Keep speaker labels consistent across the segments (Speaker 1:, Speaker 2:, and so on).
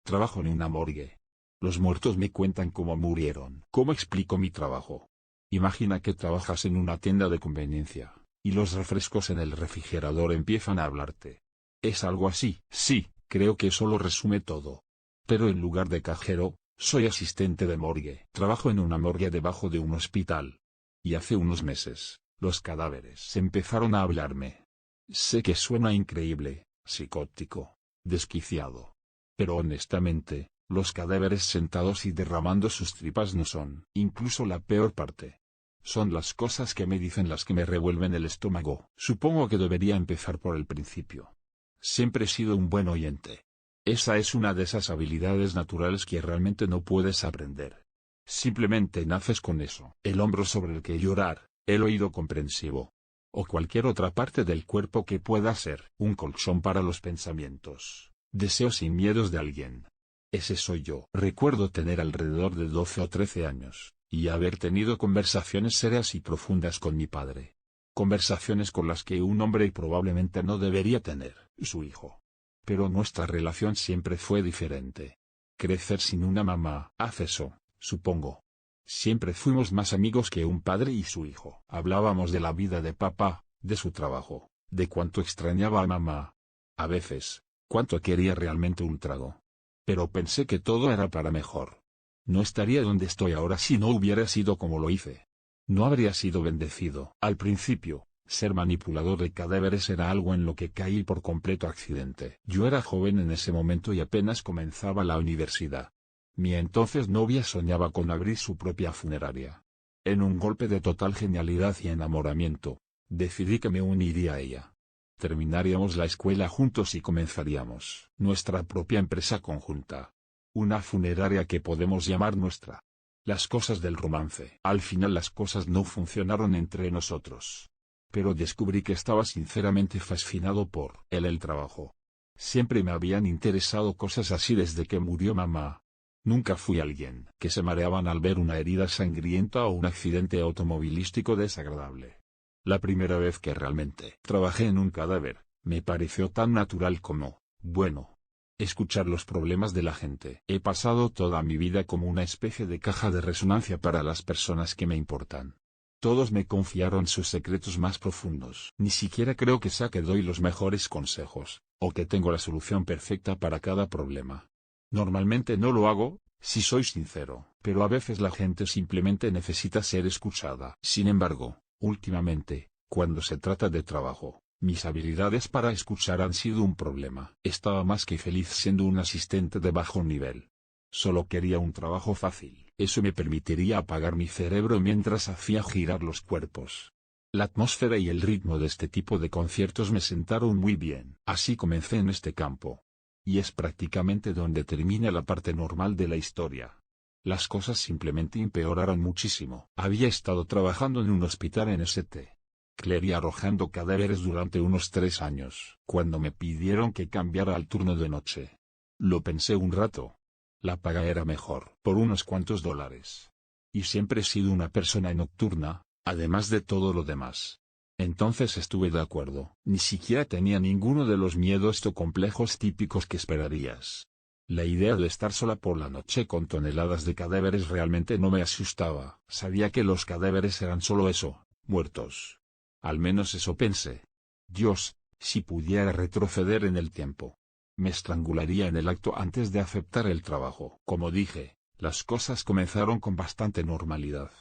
Speaker 1: Trabajo en una morgue. Los muertos me cuentan cómo murieron. ¿Cómo explico mi trabajo? Imagina que trabajas en una tienda de conveniencia, y los refrescos en el refrigerador empiezan a hablarte. ¿Es algo así? Sí, creo que eso lo resume todo. Pero en lugar de cajero, soy asistente de morgue. Trabajo en una morgue debajo de un hospital. Y hace unos meses, los cadáveres empezaron a hablarme. Sé que suena increíble, psicótico, desquiciado. Pero honestamente, los cadáveres sentados y derramando sus tripas no son incluso la peor parte. Son las cosas que me dicen las que me revuelven el estómago. Supongo que debería empezar por el principio. Siempre he sido un buen oyente. Esa es una de esas habilidades naturales que realmente no puedes aprender. Simplemente naces con eso. El hombro sobre el que llorar, el oído comprensivo. O cualquier otra parte del cuerpo que pueda ser un colchón para los pensamientos, deseos y miedos de alguien. Ese soy yo. Recuerdo tener alrededor de 12 o 13 años, y haber tenido conversaciones serias y profundas con mi padre. Conversaciones con las que un hombre probablemente no debería tener, su hijo. Pero nuestra relación siempre fue diferente. Crecer sin una mamá hace eso, supongo. Siempre fuimos más amigos que un padre y su hijo. Hablábamos de la vida de papá, de su trabajo, de cuánto extrañaba a mamá. A veces, cuánto quería realmente un trago. Pero pensé que todo era para mejor. No estaría donde estoy ahora si no hubiera sido como lo hice. No habría sido bendecido. Al principio, ser manipulador de cadáveres era algo en lo que caí por completo accidente. Yo era joven en ese momento y apenas comenzaba la universidad. Mi entonces novia soñaba con abrir su propia funeraria. En un golpe de total genialidad y enamoramiento, decidí que me uniría a ella. Terminaríamos la escuela juntos y comenzaríamos nuestra propia empresa conjunta. Una funeraria que podemos llamar nuestra. Las cosas del romance. Al final las cosas no funcionaron entre nosotros. Pero descubrí que estaba sinceramente fascinado por el trabajo. Siempre me habían interesado cosas así desde que murió mamá. Nunca fui alguien que se mareaban al ver una herida sangrienta o un accidente automovilístico desagradable. La primera vez que realmente trabajé en un cadáver, me pareció tan natural como, bueno, escuchar los problemas de la gente. He pasado toda mi vida como una especie de caja de resonancia para las personas que me importan. Todos me confiaron sus secretos más profundos. Ni siquiera creo que sea que doy los mejores consejos, o que tengo la solución perfecta para cada problema. Normalmente no lo hago, si soy sincero, pero a veces la gente simplemente necesita ser escuchada. Sin embargo, últimamente, cuando se trata de trabajo, mis habilidades para escuchar han sido un problema. Estaba más que feliz siendo un asistente de bajo nivel. Solo quería un trabajo fácil. Eso me permitiría apagar mi cerebro mientras hacía girar los cuerpos. La atmósfera y el ritmo de este tipo de conciertos me sentaron muy bien. Así comencé en este campo. Y es prácticamente donde termina la parte normal de la historia. Las cosas simplemente empeoraron muchísimo. Había estado trabajando en un hospital en St. Clair y arrojando cadáveres durante unos 3 años. Cuando me pidieron que cambiara al turno de noche, lo pensé un rato. La paga era mejor, por unos cuantos dólares. Y siempre he sido una persona nocturna, además de todo lo demás. Entonces estuve de acuerdo. Ni siquiera tenía ninguno de los miedos o complejos típicos que esperarías. La idea de estar sola por la noche con toneladas de cadáveres realmente no me asustaba. Sabía que los cadáveres eran solo eso, muertos. Al menos eso pensé. Dios, si pudiera retroceder en el tiempo, me estrangularía en el acto antes de aceptar el trabajo. Como dije, las cosas comenzaron con bastante normalidad.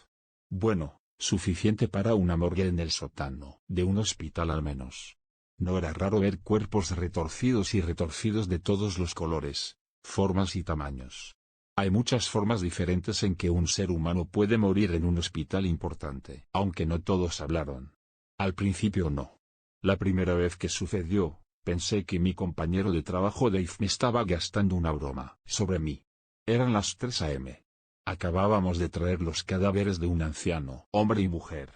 Speaker 1: Bueno, suficiente para una morgue en el sótano de un hospital al menos. No era raro ver cuerpos retorcidos y retorcidos de todos los colores, formas y tamaños. Hay muchas formas diferentes en que un ser humano puede morir en un hospital importante. Aunque no todos hablaron. Al principio no. La primera vez que sucedió, pensé que mi compañero de trabajo Dave me estaba gastando una broma sobre mí. Eran las 3 a.m. Acabábamos de traer los cadáveres de un anciano, hombre y mujer.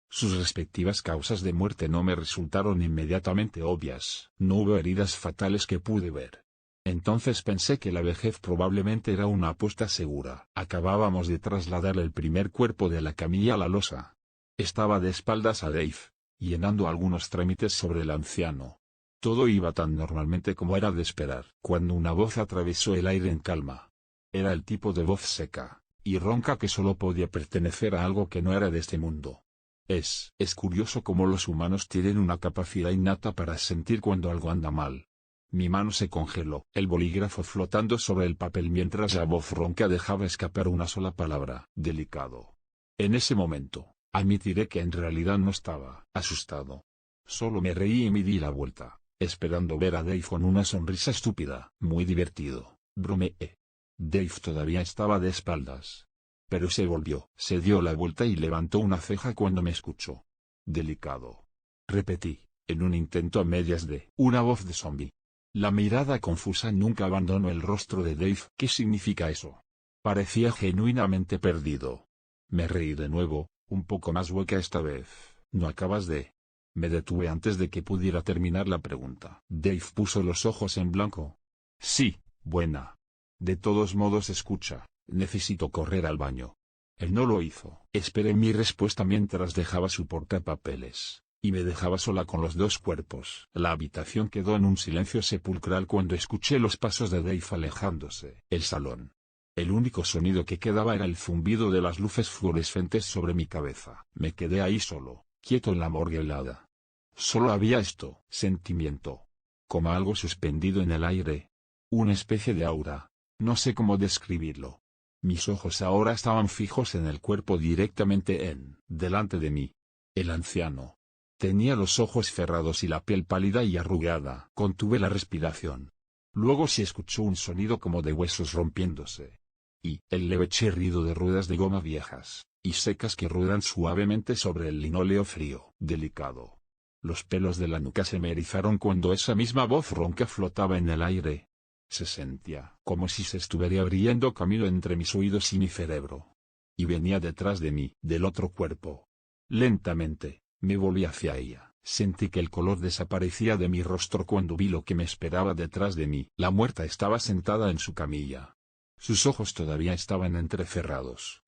Speaker 1: Sus respectivas causas de muerte no me resultaron inmediatamente obvias. No hubo heridas fatales que pude ver. Entonces pensé que la vejez probablemente era una apuesta segura. Acabábamos de trasladar el primer cuerpo de la camilla a la losa. Estaba de espaldas a Dave, llenando algunos trámites sobre el anciano. Todo iba tan normalmente como era de esperar, cuando una voz atravesó el aire en calma. Era el tipo de voz seca y ronca que solo podía pertenecer a algo que no era de este mundo. Es curioso cómo los humanos tienen una capacidad innata para sentir cuando algo anda mal. Mi mano se congeló, el bolígrafo flotando sobre el papel mientras la voz ronca dejaba escapar una sola palabra: delicado. En ese momento, admitiré que en realidad no estaba asustado. Solo me reí y me di la vuelta, esperando ver a Dave con una sonrisa estúpida. Muy divertido, bromeé. Dave todavía estaba de espaldas. Pero se volvió, se dio la vuelta y levantó una ceja cuando me escuchó. Delicado. Repetí, en un intento a medias de una voz de zombie. La mirada confusa nunca abandonó el rostro de Dave. ¿Qué significa eso? Parecía genuinamente perdido. Me reí de nuevo, un poco más hueca esta vez. ¿No acabas de...? Me detuve antes de que pudiera terminar la pregunta. Dave puso los ojos en blanco. Sí, buena. De todos modos escucha, necesito correr al baño. Él no lo hizo. Esperé mi respuesta mientras dejaba su portapapeles, y me dejaba sola con los dos cuerpos. La habitación quedó en un silencio sepulcral cuando escuché los pasos de Dave alejándose. El salón. El único sonido que quedaba era el zumbido de las luces fluorescentes sobre mi cabeza. Me quedé ahí solo, quieto en la morgue helada. Solo había esto, sentimiento. Como algo suspendido en el aire. Una especie de aura. No sé cómo describirlo. Mis ojos ahora estaban fijos en el cuerpo directamente delante de mí. El anciano. Tenía los ojos cerrados y la piel pálida y arrugada. Contuve la respiración. Luego se escuchó un sonido como de huesos rompiéndose. Y el leve chirrido de ruedas de goma viejas y secas que ruedan suavemente sobre el linóleo frío. Delicado. Los pelos de la nuca se me erizaron cuando esa misma voz ronca flotaba en el aire. Se sentía como si se estuviera abriendo camino entre mis oídos y mi cerebro. Y venía detrás de mí, del otro cuerpo. Lentamente, me volví hacia ella. Sentí que el color desaparecía de mi rostro cuando vi lo que me esperaba detrás de mí. La muerta estaba sentada en su camilla. Sus ojos todavía estaban entrecerrados.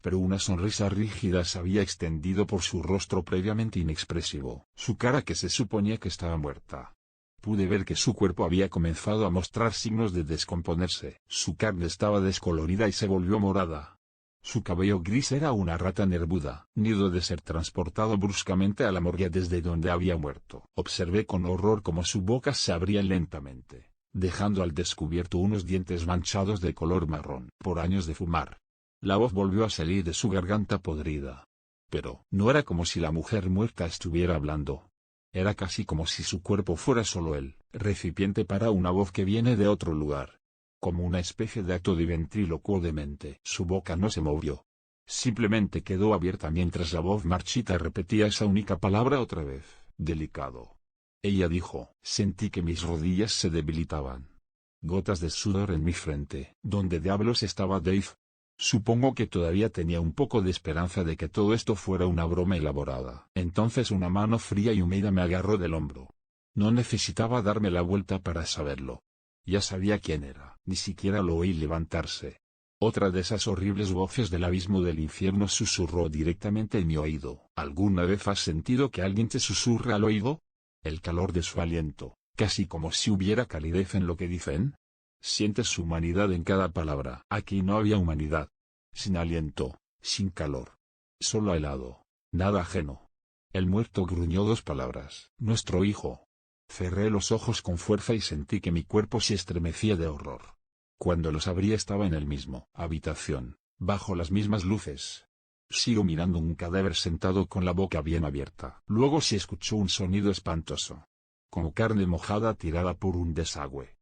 Speaker 1: Pero una sonrisa rígida se había extendido por su rostro previamente inexpresivo. Su cara, que se suponía que estaba muerta. Pude ver que su cuerpo había comenzado a mostrar signos de descomponerse. Su carne estaba descolorida y se volvió morada. Su cabello gris era una rata nervuda, nido de ser transportado bruscamente a la morgue desde donde había muerto. Observé con horror cómo su boca se abría lentamente, dejando al descubierto unos dientes manchados de color marrón por años de fumar. La voz volvió a salir de su garganta podrida. Pero no era como si la mujer muerta estuviera hablando. Era casi como si su cuerpo fuera solo el recipiente para una voz que viene de otro lugar. Como una especie de acto de ventrílocuo demente. Su boca no se movió. Simplemente quedó abierta mientras la voz marchita repetía esa única palabra otra vez. Delicado. Ella dijo. Sentí que mis rodillas se debilitaban. Gotas de sudor en mi frente. ¿Dónde diablos estaba Dave? Supongo que todavía tenía un poco de esperanza de que todo esto fuera una broma elaborada. Entonces una mano fría y húmeda me agarró del hombro. No necesitaba darme la vuelta para saberlo. Ya sabía quién era. Ni siquiera lo oí levantarse. Otra de esas horribles voces del abismo del infierno susurró directamente en mi oído. ¿Alguna vez has sentido que alguien te susurra al oído? El calor de su aliento, casi como si hubiera calidez en lo que dicen. Sientes su humanidad en cada palabra. Aquí no había humanidad. Sin aliento, sin calor. Solo helado. Nada ajeno. El muerto gruñó dos palabras. Nuestro hijo. Cerré los ojos con fuerza y sentí que mi cuerpo se estremecía de horror. Cuando los abrí estaba en el mismo habitación, bajo las mismas luces. Sigo mirando un cadáver sentado con la boca bien abierta. Luego se escuchó un sonido espantoso. Como carne mojada tirada por un desagüe.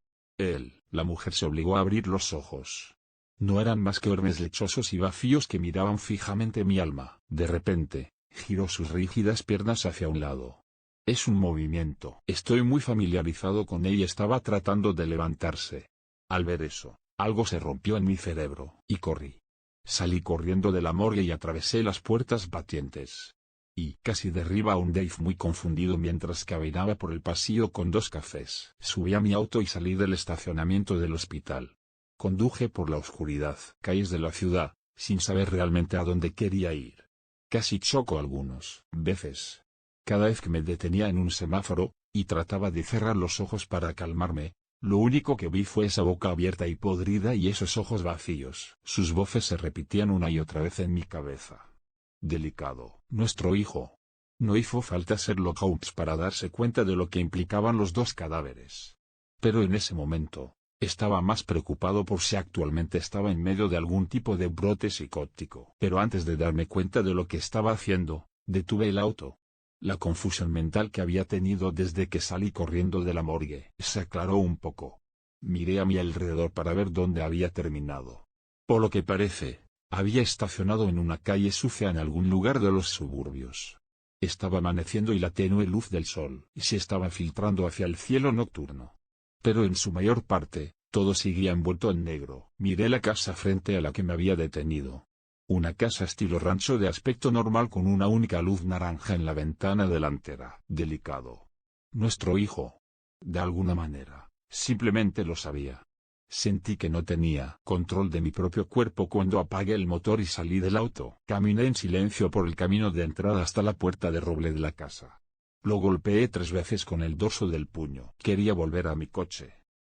Speaker 1: La mujer se obligó a abrir los ojos. No eran más que orbes lechosos y vacíos que miraban fijamente mi alma. De repente, giró sus rígidas piernas hacia un lado. Es un movimiento. Estoy muy familiarizado con ella. Estaba tratando de levantarse. Al ver eso, algo se rompió en mi cerebro, y corrí. Salí corriendo de la morgue y atravesé las puertas batientes. Y casi derriba a un Dave muy confundido mientras caminaba por el pasillo con dos cafés. Subí a mi auto y salí del estacionamiento del hospital. Conduje por la oscuridad, calles de la ciudad, sin saber realmente a dónde quería ir. Casi choco algunas veces. Cada vez que me detenía en un semáforo, y trataba de cerrar los ojos para calmarme. Lo único que vi fue esa boca abierta y podrida y esos ojos vacíos. Sus voces se repetían una y otra vez en mi cabeza. Delicado. Nuestro hijo. No hizo falta Sherlock Holmes para darse cuenta de lo que implicaban los dos cadáveres. Pero en ese momento, estaba más preocupado por si actualmente estaba en medio de algún tipo de brote psicótico. Pero antes de darme cuenta de lo que estaba haciendo, detuve el auto. La confusión mental que había tenido desde que salí corriendo de la morgue se aclaró un poco. Miré a mi alrededor para ver dónde había terminado. Por lo que parece, había estacionado en una calle sucia en algún lugar de los suburbios. Estaba amaneciendo y la tenue luz del sol se estaba filtrando hacia el cielo nocturno. Pero en su mayor parte, todo seguía envuelto en negro. Miré la casa frente a la que me había detenido. Una casa estilo rancho de aspecto normal con una única luz naranja en la ventana delantera. Delicado. Nuestro hijo. De alguna manera, simplemente lo sabía. Sentí que no tenía control de mi propio cuerpo cuando apagué el motor y salí del auto. Caminé en silencio por el camino de entrada hasta la puerta de roble de la casa. Lo golpeé 3 veces con el dorso del puño. Quería volver a mi coche.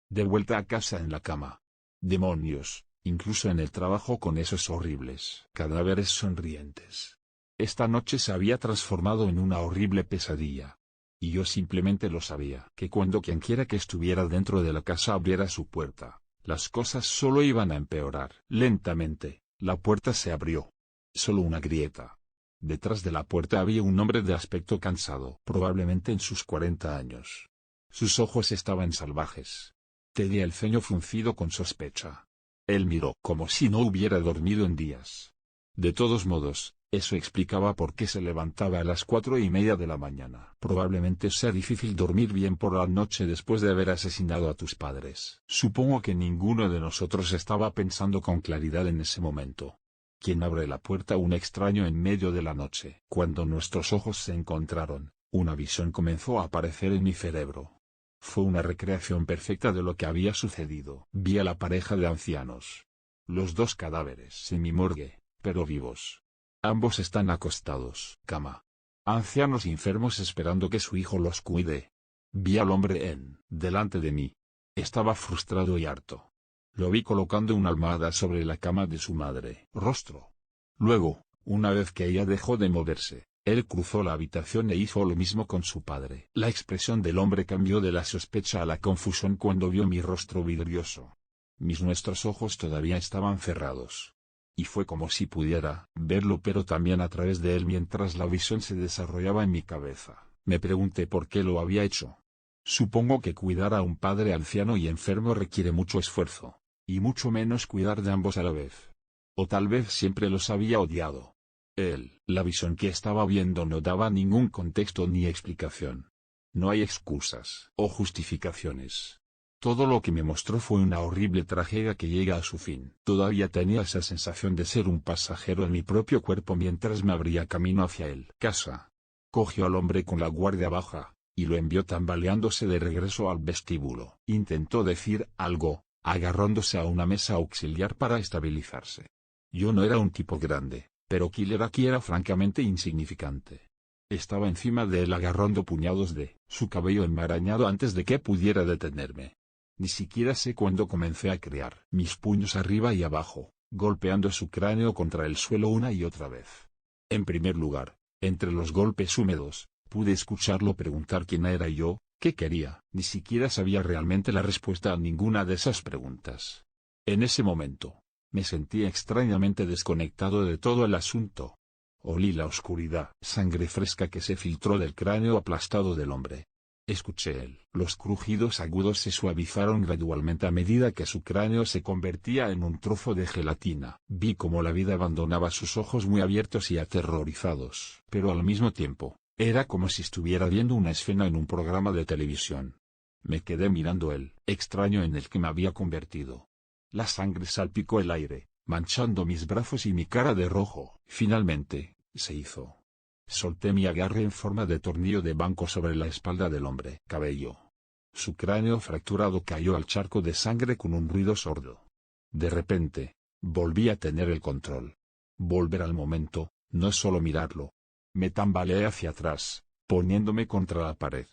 Speaker 1: De vuelta a casa en la cama. Demonios, incluso en el trabajo con esos horribles cadáveres sonrientes. Esta noche se había transformado en una horrible pesadilla. Y yo simplemente lo sabía. Que cuando quienquiera que estuviera dentro de la casa abriera su puerta, las cosas solo iban a empeorar. Lentamente, la puerta se abrió. Solo una grieta. Detrás de la puerta había un hombre de aspecto cansado, probablemente en sus 40 años. Sus ojos estaban salvajes. Tenía el ceño fruncido con sospecha. Él miró como si no hubiera dormido en días. De todos modos, eso explicaba por qué se levantaba a las 4:30 de la mañana. Probablemente sea difícil dormir bien por la noche después de haber asesinado a tus padres. Supongo que ninguno de nosotros estaba pensando con claridad en ese momento. ¿Quién abre la puerta a un extraño en medio de la noche? Cuando nuestros ojos se encontraron, una visión comenzó a aparecer en mi cerebro. Fue una recreación perfecta de lo que había sucedido. Vi a la pareja de ancianos. Los dos cadáveres en mi morgue, pero vivos. Ambos están acostados. Cama. Ancianos enfermos esperando que su hijo los cuide. Vi al hombre delante de mí. Estaba frustrado y harto. Lo vi colocando una almohada sobre la cama de su madre. Rostro. Luego, una vez que ella dejó de moverse, él cruzó la habitación e hizo lo mismo con su padre. La expresión del hombre cambió de la sospecha a la confusión cuando vio mi rostro vidrioso. Nuestros ojos todavía estaban cerrados. Y fue como si pudiera verlo pero también a través de él mientras la visión se desarrollaba en mi cabeza. Me pregunté por qué lo había hecho. Supongo que cuidar a un padre anciano y enfermo requiere mucho esfuerzo. Y mucho menos cuidar de ambos a la vez. O tal vez siempre los había odiado. La visión que estaba viendo no daba ningún contexto ni explicación. No hay excusas o justificaciones. Todo lo que me mostró fue una horrible tragedia que llega a su fin. Todavía tenía esa sensación de ser un pasajero en mi propio cuerpo mientras me abría camino hacia él. Casa. Cogió al hombre con la guardia baja, y lo envió tambaleándose de regreso al vestíbulo. Intentó decir algo, agarrándose a una mesa auxiliar para estabilizarse. Yo no era un tipo grande, pero Killer aquí era francamente insignificante. Estaba encima de él agarrando puñados de su cabello enmarañado antes de que pudiera detenerme. Ni siquiera sé cuándo comencé a crear mis puños arriba y abajo, golpeando su cráneo contra el suelo una y otra vez. En primer lugar, entre los golpes húmedos, pude escucharlo preguntar quién era yo, qué quería. Ni siquiera sabía realmente la respuesta a ninguna de esas preguntas. En ese momento, me sentí extrañamente desconectado de todo el asunto. Olí la oscuridad, sangre fresca que se filtró del cráneo aplastado del hombre. Escuché los crujidos agudos se suavizaron gradualmente a medida que su cráneo se convertía en un trozo de gelatina. Vi cómo la vida abandonaba sus ojos muy abiertos y aterrorizados. Pero al mismo tiempo, era como si estuviera viendo una escena en un programa de televisión. Me quedé mirando el extraño en el que me había convertido. La sangre salpicó el aire, manchando mis brazos y mi cara de rojo. Finalmente, se hizo. Solté mi agarre en forma de tornillo de banco sobre la espalda del hombre. Cabello. Su cráneo fracturado cayó al charco de sangre con un ruido sordo. De repente, volví a tener el control. Volver al momento, no solo mirarlo. Me tambaleé hacia atrás, poniéndome contra la pared.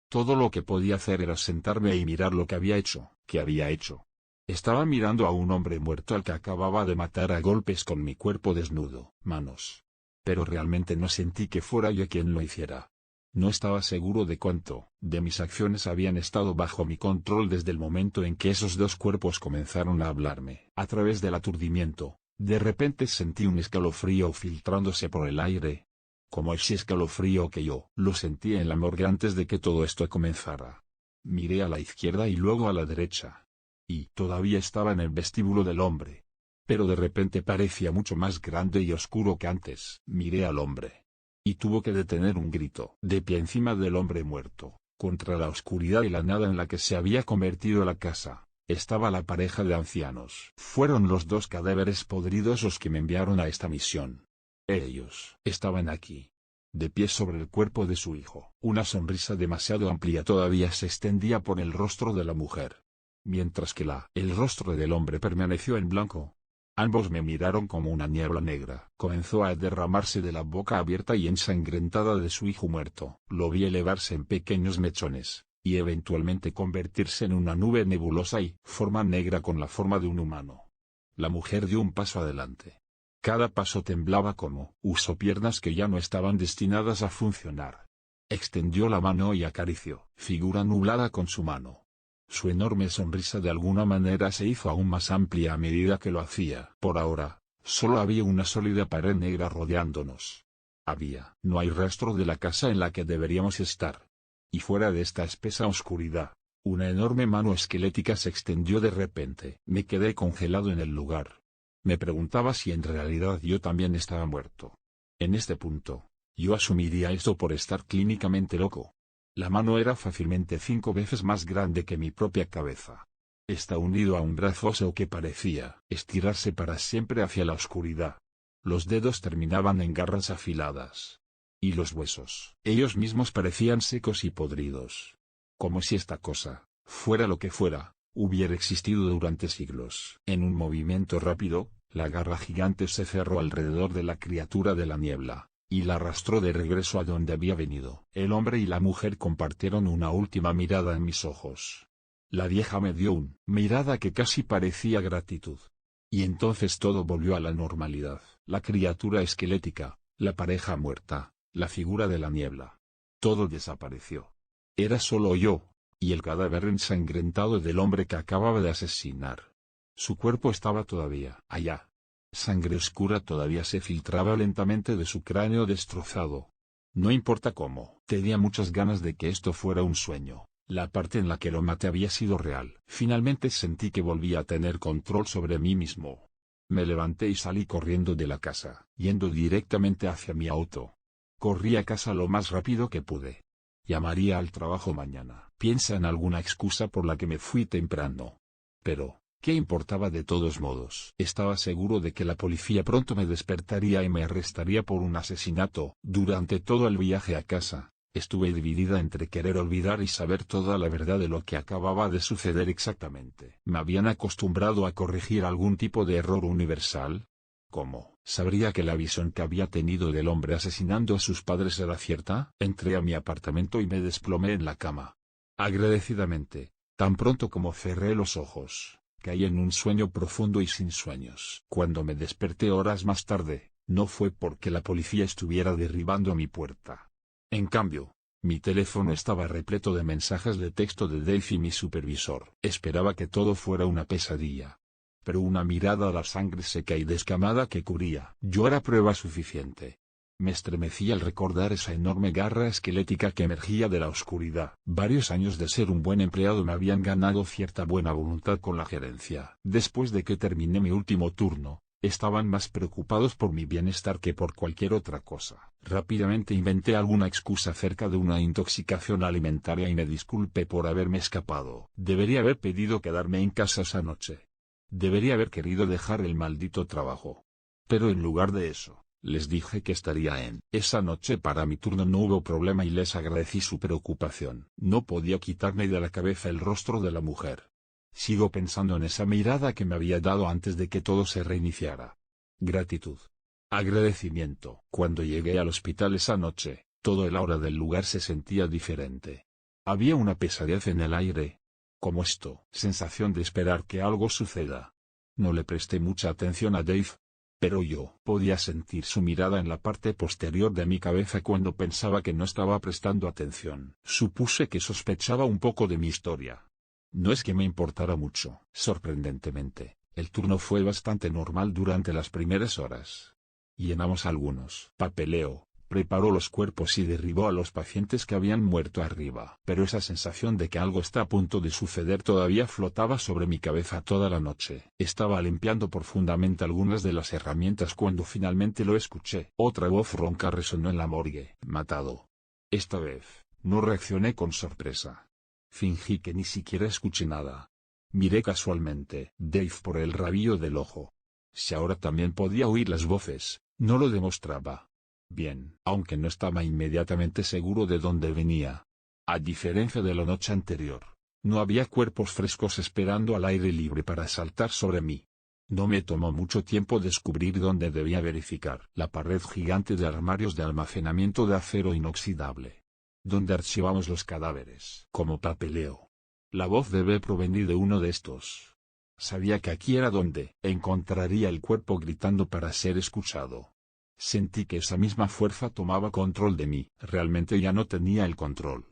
Speaker 1: Todo lo que podía hacer era sentarme y mirar lo que había hecho. ¿Qué había hecho? Estaba mirando a un hombre muerto al que acababa de matar a golpes con mi cuerpo desnudo, manos. Pero realmente no sentí que fuera yo quien lo hiciera. No estaba seguro de cuánto de mis acciones habían estado bajo mi control desde el momento en que esos dos cuerpos comenzaron a hablarme. A través del aturdimiento, de repente sentí un escalofrío filtrándose por el aire. Como ese escalofrío que yo lo sentí en la morgue antes de que todo esto comenzara. Miré a la izquierda y luego a la derecha. Y todavía estaba en el vestíbulo del hombre. Pero de repente parecía mucho más grande y oscuro que antes. Miré al hombre. Y tuvo que detener un grito. De pie encima del hombre muerto, contra la oscuridad y la nada en la que se había convertido la casa, estaba la pareja de ancianos. Fueron los dos cadáveres podridos los que me enviaron a esta misión. Ellos estaban aquí, de pie sobre el cuerpo de su hijo. Una sonrisa demasiado amplia todavía se extendía por el rostro de la mujer, mientras que el rostro del hombre permaneció en blanco. Ambos me miraron como una niebla negra. Comenzó a derramarse de la boca abierta y ensangrentada de su hijo muerto. Lo vi elevarse en pequeños mechones, y eventualmente convertirse en una nube nebulosa y forma negra con la forma de un humano. La mujer dio un paso adelante. Cada paso temblaba como usó piernas que ya no estaban destinadas a funcionar. Extendió la mano y acarició, figura nublada con su mano. Su enorme sonrisa de alguna manera se hizo aún más amplia a medida que lo hacía. Por ahora, solo había una sólida pared negra rodeándonos. No hay rastro de la casa en la que deberíamos estar. Y fuera de esta espesa oscuridad, una enorme mano esquelética se extendió de repente. Me quedé congelado en el lugar. Me preguntaba si en realidad yo también estaba muerto. En este punto, yo asumiría esto por estar clínicamente loco. La mano era fácilmente 5 veces más grande que mi propia cabeza. Está unido a un brazo óseo que parecía estirarse para siempre hacia la oscuridad. Los dedos terminaban en garras afiladas. Y los huesos, ellos mismos parecían secos y podridos. Como si esta cosa, fuera lo que fuera, hubiera existido durante siglos. En un movimiento rápido, la garra gigante se cerró alrededor de la criatura de la niebla, y la arrastró de regreso a donde había venido. El hombre y la mujer compartieron una última mirada en mis ojos. La vieja me dio una mirada que casi parecía gratitud. Y entonces todo volvió a la normalidad. La criatura esquelética, la pareja muerta, la figura de la niebla. Todo desapareció. Era solo yo, y el cadáver ensangrentado del hombre que acababa de asesinar. Su cuerpo estaba todavía allá. Sangre oscura todavía se filtraba lentamente de su cráneo destrozado. No importa cómo, tenía muchas ganas de que esto fuera un sueño. La parte en la que lo maté había sido real. Finalmente sentí que volvía a tener control sobre mí mismo. Me levanté y salí corriendo de la casa, yendo directamente hacia mi auto. Corrí a casa lo más rápido que pude. Llamaría al trabajo mañana. Piensa en alguna excusa por la que me fui temprano. Pero ¿qué importaba de todos modos? Estaba seguro de que la policía pronto me despertaría y me arrestaría por un asesinato. Durante todo el viaje a casa, estuve dividida entre querer olvidar y saber toda la verdad de lo que acababa de suceder exactamente. ¿Me habían acostumbrado a corregir algún tipo de error universal? ¿Cómo sabría que la visión que había tenido del hombre asesinando a sus padres era cierta? Entré a mi apartamento y me desplomé en la cama. Agradecidamente, tan pronto como cerré los ojos, caí en un sueño profundo y sin sueños. Cuando me desperté horas más tarde, no fue porque la policía estuviera derribando mi puerta. En cambio, mi teléfono estaba repleto de mensajes de texto de Dave y mi supervisor. Esperaba que todo fuera una pesadilla. Pero una mirada a la sangre seca y descamada que cubría yo era prueba suficiente. Me estremecí al recordar esa enorme garra esquelética que emergía de la oscuridad. Varios años de ser un buen empleado me habían ganado cierta buena voluntad con la gerencia. Después de que terminé mi último turno, estaban más preocupados por mi bienestar que por cualquier otra cosa. Rápidamente inventé alguna excusa acerca de una intoxicación alimentaria y me disculpé por haberme escapado. Debería haber pedido quedarme en casa esa noche. Debería haber querido dejar el maldito trabajo. Pero en lugar de eso, les dije que estaría en esa noche para mi turno. No hubo problema y les agradecí su preocupación. No podía quitarme de la cabeza el rostro de la mujer. Sigo pensando en esa mirada que me había dado antes de que todo se reiniciara. Gratitud. Agradecimiento. Cuando llegué al hospital esa noche, todo el aura del lugar se sentía diferente. Había una pesadez en el aire. Como esto, sensación de esperar que algo suceda. No le presté mucha atención a Dave, pero yo podía sentir su mirada en la parte posterior de mi cabeza cuando pensaba que no estaba prestando atención. Supuse que sospechaba un poco de mi historia. No es que me importara mucho. Sorprendentemente, el turno fue bastante normal durante las primeras horas. Llenamos algunos papeleo, preparó los cuerpos y derribó a los pacientes que habían muerto arriba. Pero esa sensación de que algo está a punto de suceder todavía flotaba sobre mi cabeza toda la noche. Estaba limpiando profundamente algunas de las herramientas cuando finalmente lo escuché. Otra voz ronca resonó en la morgue. Matado. Esta vez, no reaccioné con sorpresa. Fingí que ni siquiera escuché nada. Miré casualmente Dave por el rabillo del ojo. Si ahora también podía oír las voces, no lo demostraba. Bien, aunque no estaba inmediatamente seguro de dónde venía. A diferencia de la noche anterior, no había cuerpos frescos esperando al aire libre para saltar sobre mí. No me tomó mucho tiempo descubrir dónde debía verificar la pared gigante de armarios de almacenamiento de acero inoxidable, donde archivamos los cadáveres como papeleo. La voz debe provenir de uno de estos. Sabía que aquí era donde encontraría el cuerpo gritando para ser escuchado. Sentí que esa misma fuerza tomaba control de mí. Realmente ya no tenía el control.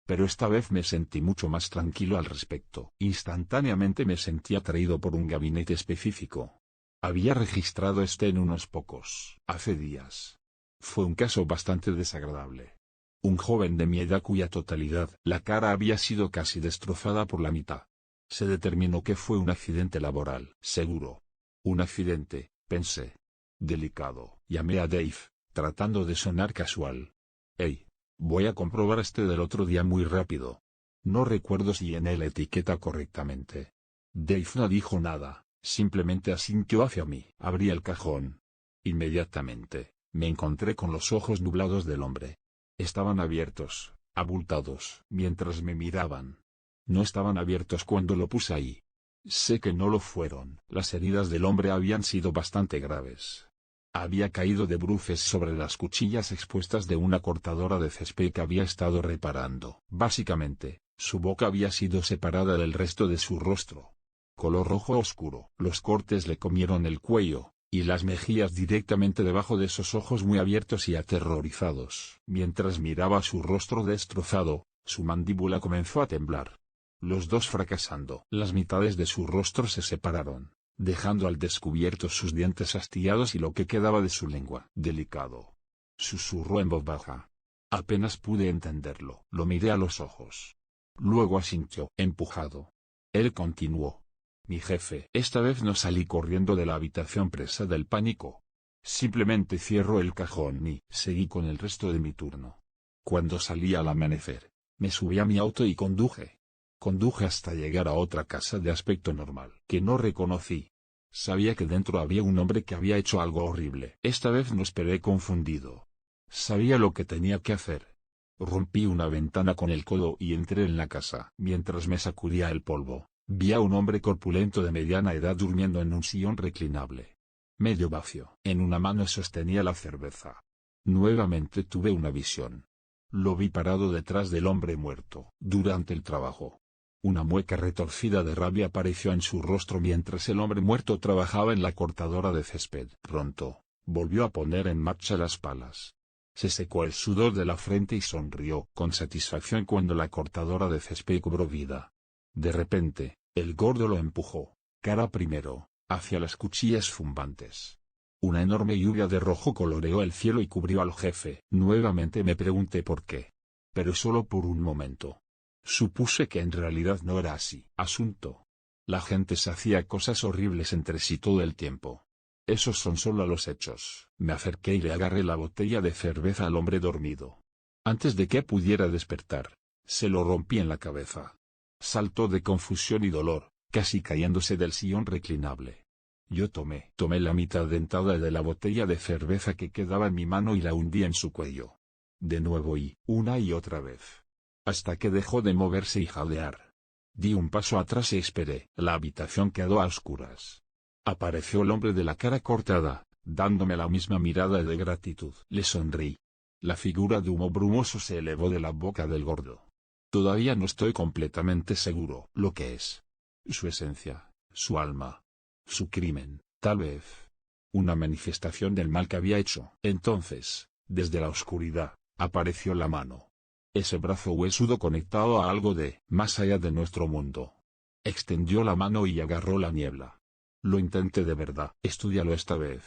Speaker 1: Pero esta vez me sentí mucho más tranquilo al respecto. Instantáneamente me sentí atraído por un gabinete específico. Había registrado este en unos pocos, hace días. Fue un caso bastante desagradable. Un joven de mi edad cuya totalidad, la cara había sido casi destrozada por la mitad. Se determinó que fue un accidente laboral. Seguro. Un accidente, pensé. Delicado. Llamé a Dave, tratando de sonar casual. Hey, voy a comprobar este del otro día muy rápido. No recuerdo si llené la etiqueta correctamente. Dave no dijo nada, simplemente asintió hacia mí. Abrí el cajón. Inmediatamente, me encontré con los ojos nublados del hombre. Estaban abiertos, abultados, mientras me miraban. No estaban abiertos cuando lo puse ahí. Sé que no lo fueron. Las heridas del hombre habían sido bastante graves. Había caído de bruces sobre las cuchillas expuestas de una cortadora de césped que había estado reparando. Básicamente, su boca había sido separada del resto de su rostro. Color rojo oscuro. Los cortes le comieron el cuello y las mejillas directamente debajo de esos ojos muy abiertos y aterrorizados. Mientras miraba su rostro destrozado, su mandíbula comenzó a temblar. Los dos fracasando. Las mitades de su rostro se separaron, dejando al descubierto sus dientes astillados y lo que quedaba de su lengua. Delicado. Susurró en voz baja. Apenas pude entenderlo. Lo miré a los ojos. Luego asintió. Empujado. Él continuó. Mi jefe. Esta vez no salí corriendo de la habitación presa del pánico. Simplemente cierro el cajón y seguí con el resto de mi turno. Cuando salí al amanecer, me subí a mi auto y conduje. Conduje hasta llegar a otra casa de aspecto normal, que no reconocí. Sabía que dentro había un hombre que había hecho algo horrible. Esta vez no esperé confundido. Sabía lo que tenía que hacer. Rompí una ventana con el codo y entré en la casa. Mientras me sacudía el polvo, vi a un hombre corpulento de mediana edad durmiendo en un sillón reclinable, medio vacío. En una mano sostenía la cerveza. Nuevamente tuve una visión. Lo vi parado detrás del hombre muerto. Durante el trabajo, una mueca retorcida de rabia apareció en su rostro mientras el hombre muerto trabajaba en la cortadora de césped. Pronto, volvió a poner en marcha las palas. Se secó el sudor de la frente y sonrió con satisfacción cuando la cortadora de césped cobró vida. De repente, el gordo lo empujó, cara primero, hacia las cuchillas zumbantes. Una enorme lluvia de rojo coloreó el cielo y cubrió al jefe. Nuevamente me pregunté por qué. Pero solo por un momento. Supuse que en realidad no era así. Asunto. La gente se hacía cosas horribles entre sí todo el tiempo. Esos son solo los hechos. Me acerqué y le agarré la botella de cerveza al hombre dormido. Antes de que pudiera despertar, se lo rompí en la cabeza. Saltó de confusión y dolor, casi cayéndose del sillón reclinable. Yo tomé la mitad dentada de la botella de cerveza que quedaba en mi mano y la hundí en su cuello. De nuevo y una y otra vez. Hasta que dejó de moverse y jadear. Di un paso atrás y esperé. La habitación quedó a oscuras. Apareció el hombre de la cara cortada, dándome la misma mirada de gratitud. Le sonreí. La figura de humo brumoso se elevó de la boca del gordo. Todavía no estoy completamente seguro lo que es. Su esencia, su alma, su crimen, tal vez. Una manifestación del mal que había hecho. Entonces, desde la oscuridad, apareció la mano. Ese brazo huesudo conectado a algo de más allá de nuestro mundo. Extendió la mano y agarró la niebla. Lo intenté de verdad. Estúdialo esta vez.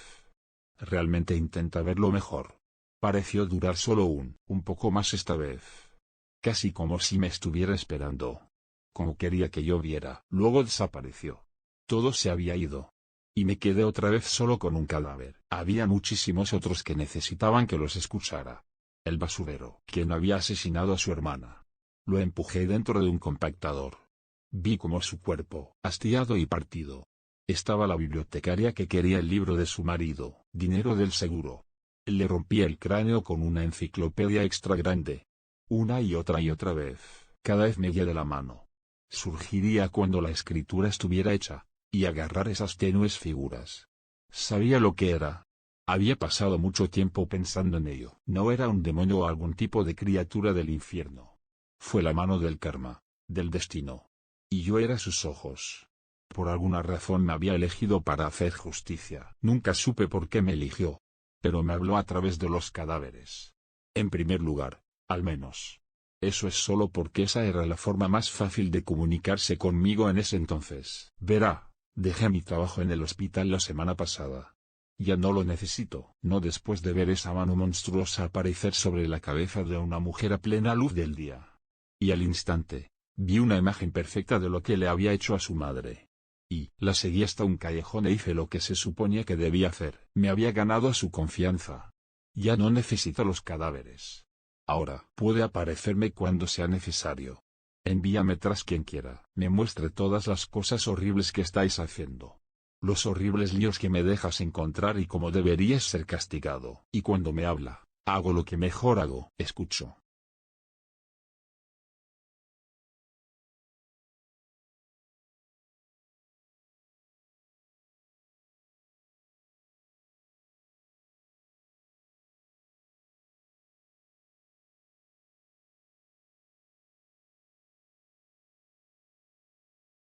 Speaker 1: Realmente intenta verlo mejor. Pareció durar solo un poco más esta vez. Casi como si me estuviera esperando. Como quería que yo viera. Luego desapareció. Todo se había ido. Y me quedé otra vez solo con un cadáver. Había muchísimos otros que necesitaban que los escuchara. El basurero, quien había asesinado a su hermana. Lo empujé dentro de un compactador. Vi como su cuerpo, hastiado y partido. Estaba la bibliotecaria que quería el libro de su marido, dinero del seguro. Le rompí el cráneo con una enciclopedia extra grande. Una y otra vez, cada vez me guía de la mano. Surgiría cuando la escritura estuviera hecha, y agarrar esas tenues figuras. Sabía lo que era. Había pasado mucho tiempo pensando en ello. No era un demonio o algún tipo de criatura del infierno. Fue la mano del karma, del destino. Y yo era sus ojos. Por alguna razón me había elegido para hacer justicia. Nunca supe por qué me eligió. Pero me habló a través de los cadáveres. En primer lugar, al menos. Eso es solo porque esa era la forma más fácil de comunicarse conmigo en ese entonces. Verá, dejé mi trabajo en el hospital la semana pasada. Ya no lo necesito. No después de ver esa mano monstruosa aparecer sobre la cabeza de una mujer a plena luz del día. Y al instante, vi una imagen perfecta de lo que le había hecho a su madre. Y la seguí hasta un callejón e hice lo que se suponía que debía hacer. Me había ganado su confianza. Ya no necesito los cadáveres. Ahora puede aparecerme cuando sea necesario. Envíame tras quien quiera. Me muestre todas las cosas horribles que estáis haciendo. Los horribles líos que me dejas encontrar y cómo deberías ser castigado. Y cuando me habla, hago lo que mejor hago. Escucho.